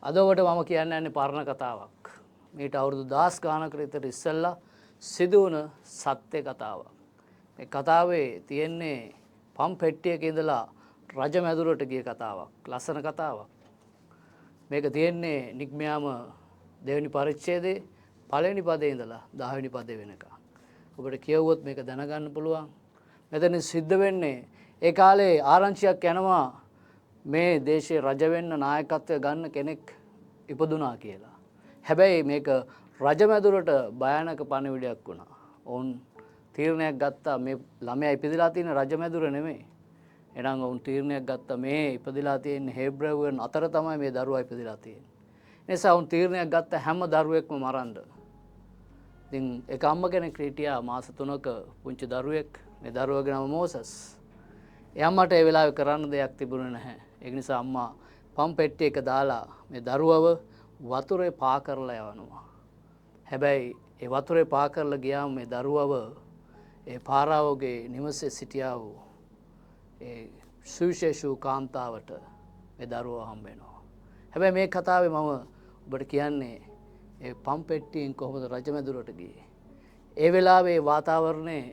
අද ඔබට මම කියන්න යන්නේ පරණ කතාවක්. මීට අවුරුදු 10 ගානකට විතර ඉස්සෙල්ලා සිදු වුණ සත්‍ය කතාවක්. මේ කතාවේ තියෙන්නේ පම් පෙට්ටියක ඉඳලා රජ මැදුරට ගිය කතාවක්. ලස්සන කතාවක්. මේක තියෙන්නේ නිග්මයාම දෙවෙනි පරිච්ඡේදයේ පළවෙනි පදේ ඉඳලා 10 වෙනි පදේ වෙනකම්. ඔබට කියවුවොත් මේක දැනගන්න පුළුවන්. මෙතන සිද්ධ වෙන්නේ ඒ කාලේ ආරංචියක් යනවා මේ දේශයේ රජ වෙන්න නායකත්වය ගන්න කෙනෙක් ඉපදුනා කියලා. හැබැයි මේක රජමැදුරට භයානක පණිවිඩයක් වුණා. ඔවුන් තීරණයක් ගත්තා මේ ළමයා ඉපදිලා තියෙන රජමැදුර නෙමෙයි. එහෙනම් ඔවුන් තීරණයක් ගත්තා මේ ඉපදිලා තියෙන හේබ්‍රවුන් අතර තමයි මේ දරුවා ඉපදිලා තියෙන්නේ. ඒ නිසා ඔවුන් තීරණයක් ගත්ත හැම දරුවෙක්ම මරන්න. ඉතින් එක අම්ම කෙනෙක් හිටියා මාස 3ක පුංචි දරුවෙක්. මේ දරුවගේ නම මෝසස්. ඒ අම්මට ඒ වෙලාවේ කරන්න දෙයක් තිබුණේ නැහැ. ඒ නිසා අම්මා පම් පෙට්ටිය එක දාලා මේ දරුවව වතුරේ පා කරලා යවනවා. හැබැයි ඒ වතුරේ පා කරලා ගියාම මේ දරුවව ඒ පාරාවගේ නිවසේ සිටියා වූ ඒ සුවිශේෂී කාන්තාවට මේ දරුවා හම්බ වෙනවා. හැබැයි මේ කතාවේ මම ඔබට කියන්නේ ඒ පම් පෙට්ටියෙන් කොහොමද රජමැදුරට ගියේ. ඒ වෙලාවේ වාතාවරණේ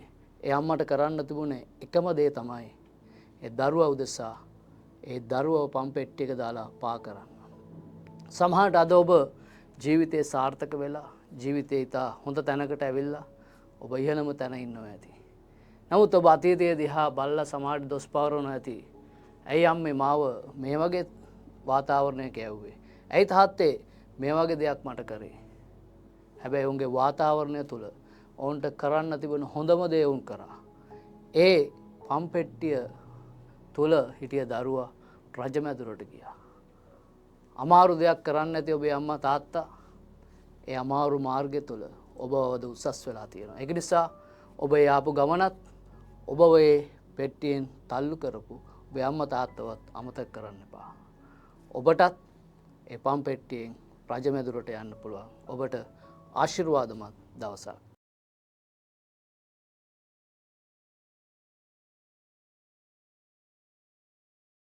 ඒ අම්මට කරන්න තිබුණේ එකම දේ තමයි ඒ දරුවා උදෙසා ඒ දරුවව පම් පෙට්ටියක දාලා පා කරන්න. සමහරට අද ඔබ ජීවිතේ සාර්ථක වෙලා ජීවිතේ ඉතා හොඳ තැනකට ඇවිල්ලා ඔබ ඉහළම තැන ඉන්නවා ඇති. නමුත් ඔබ අතීතයේ දිහා බලලා සමහරට දොස් පවරනවා ඇති. ඇයි අම්මේ මාව මේ වගේ වාතාවරණයක ඇව්වේ? ඇයි තාත්තේ මේ වගේ දෙයක් මට කරේ? හැබැයි උන්ගේ වාතාවරණය තුල ඔවුන්ට කරන්න තිබුණ හොඳම දේ උන් කරා. ඒ පම් පෙට්ටිය තුල හිටිය දරුවා රජමැදුරට ගියා. අමාරු දෙයක් කරන්න නැති ඔබේ අම්මා තාත්තා ඒ අමාරු මාර්ගය තුල ඔබව උසස් වෙලා තියෙනවා. ඒක නිසා ඔබ යාපු ගමනත් ඔබ ඒ පෙට්ටියෙන් තල්ලු කරපු ඔබේ අම්මා තාත්තවත් අමතක කරන්න එපා. ඔබටත් ඒ පම් පෙට්ටියෙන් රජමැදුරට යන්න පුළුවන්. ඔබට ආශිර්වාදමත් දවසක්.